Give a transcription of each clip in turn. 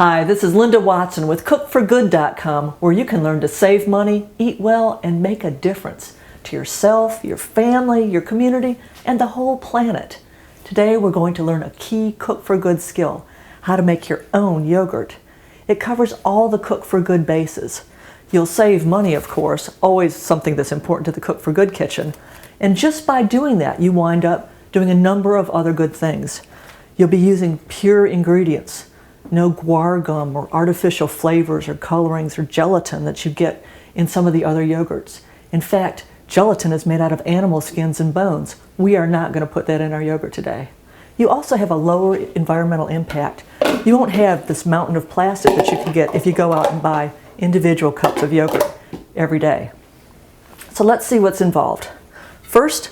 Hi, this is Linda Watson with cookforgood.com, where you can learn to save money, eat well, and make a difference to yourself, your family, your community, and the whole planet. Today we're going to learn a key Cook for Good skill, how to make your own yogurt. It covers all the Cook for Good bases. You'll save money, of course, always something that's important to the Cook for Good kitchen. And just by doing that, you wind up doing a number of other good things. You'll be using pure ingredients. No guar gum or artificial flavors or colorings or gelatin that you get in some of the other yogurts. In fact, gelatin is made out of animal skins and bones. We are not going to put that in our yogurt today. You also have a lower environmental impact. You won't have this mountain of plastic that you can get if you go out and buy individual cups of yogurt every day. So let's see what's involved. First,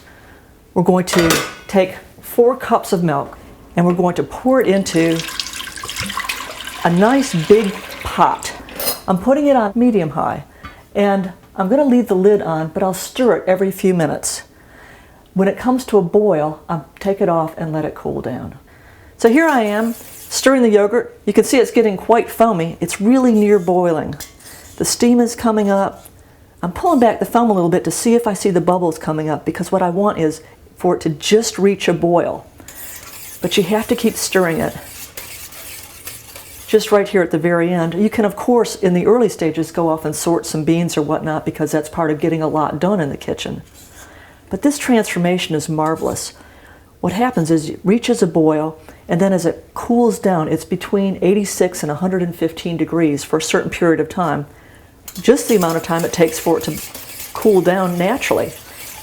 we're going to take 4 cups of milk and we're going to pour it into a nice big pot. I'm putting it on medium-high, and I'm going to leave the lid on, but I'll stir it every few minutes. When it comes to a boil, I'll take it off and let it cool down. So here I am, stirring the yogurt. You can see it's getting quite foamy. It's really near boiling. The steam is coming up. I'm pulling back the foam a little bit to see if I see the bubbles coming up, because what I want is for it to just reach a boil. But you have to keep stirring it. Just right here at the very end. You can, of course, in the early stages, go off and sort some beans or whatnot, because that's part of getting a lot done in the kitchen. But this transformation is marvelous. What happens is it reaches a boil, and then as it cools down, it's between 86 and 115 degrees for a certain period of time. Just the amount of time it takes for it to cool down naturally.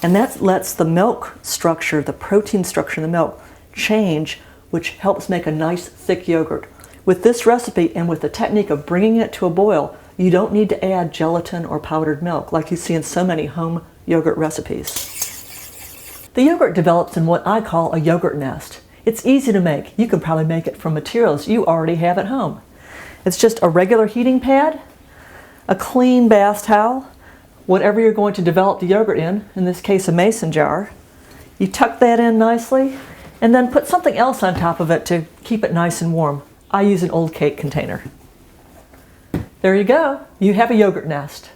And that lets the milk structure, the protein structure in the milk, change, which helps make a nice thick yogurt. With this recipe and with the technique of bringing it to a boil, you don't need to add gelatin or powdered milk like you see in so many home yogurt recipes. The yogurt develops in what I call a yogurt nest. It's easy to make. You can probably make it from materials you already have at home. It's just a regular heating pad, a clean bath towel, whatever you're going to develop the yogurt in this case a mason jar. You tuck that in nicely and then put something else on top of it to keep it nice and warm. I use an old cake container. There you go. You have a yogurt nest.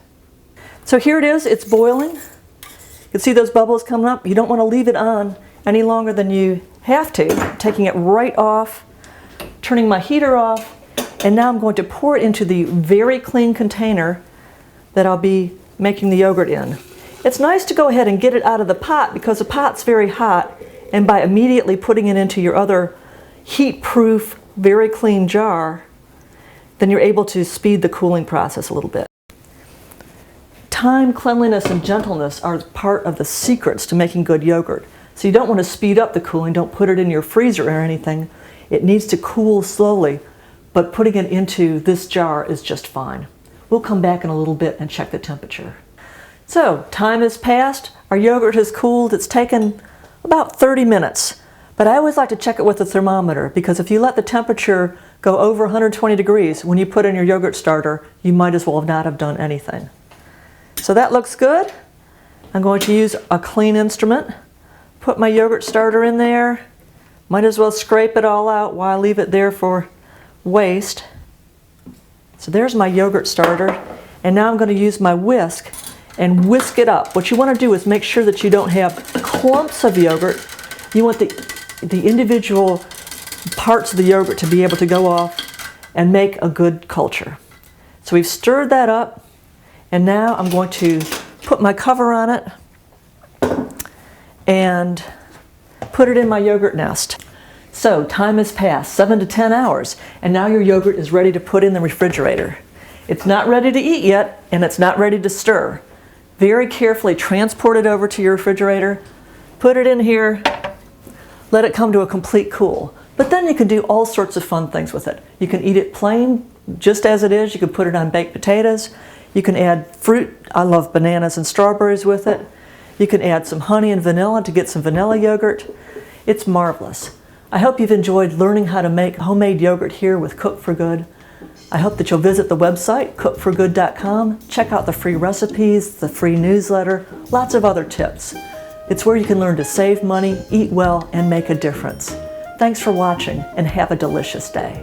So here it is. It's boiling. You can see those bubbles coming up. You don't want to leave it on any longer than you have to. Taking it right off, turning my heater off, and now I'm going to pour it into the very clean container that I'll be making the yogurt in. It's nice to go ahead and get it out of the pot because the pot's very hot, and by immediately putting it into your other heat-proof, very clean jar, then you're able to speed the cooling process a little bit. Time, cleanliness, and gentleness are part of the secrets to making good yogurt. So you don't want to speed up the cooling. Don't put it in your freezer or anything. It needs to cool slowly, but putting it into this jar is just fine. We'll come back in a little bit and check the temperature. So time has passed. Our yogurt has cooled. It's taken about 30 minutes. But I always like to check it with a thermometer, because if you let the temperature go over 120 degrees when you put in your yogurt starter, you might as well not have done anything. So that looks good. I'm going to use a clean instrument. Put my yogurt starter in there. Might as well scrape it all out while I leave it there for waste. So there's my yogurt starter. And now I'm going to use my whisk and whisk it up. What you want to do is make sure that you don't have clumps of yogurt. You want the individual parts of the yogurt to be able to go off and make a good culture. So we've stirred that up, and now I'm going to put my cover on it and put it in my yogurt nest. So time has passed, 7 to 10 hours, and now your yogurt is ready to put in the refrigerator. It's not ready to eat yet, and it's not ready to stir. Very carefully transport it over to your refrigerator, put it in here, let it come to a complete cool. But then you can do all sorts of fun things with it. You can eat it plain, just as it is. You can put it on baked potatoes. You can add fruit. I love bananas and strawberries with it. You can add some honey and vanilla to get some vanilla yogurt. It's marvelous. I hope you've enjoyed learning how to make homemade yogurt here with Cook for Good. I hope that you'll visit the website, cookforgood.com. Check out the free recipes, the free newsletter, lots of other tips. It's where you can learn to save money, eat well, and make a difference. Thanks for watching, and have a delicious day.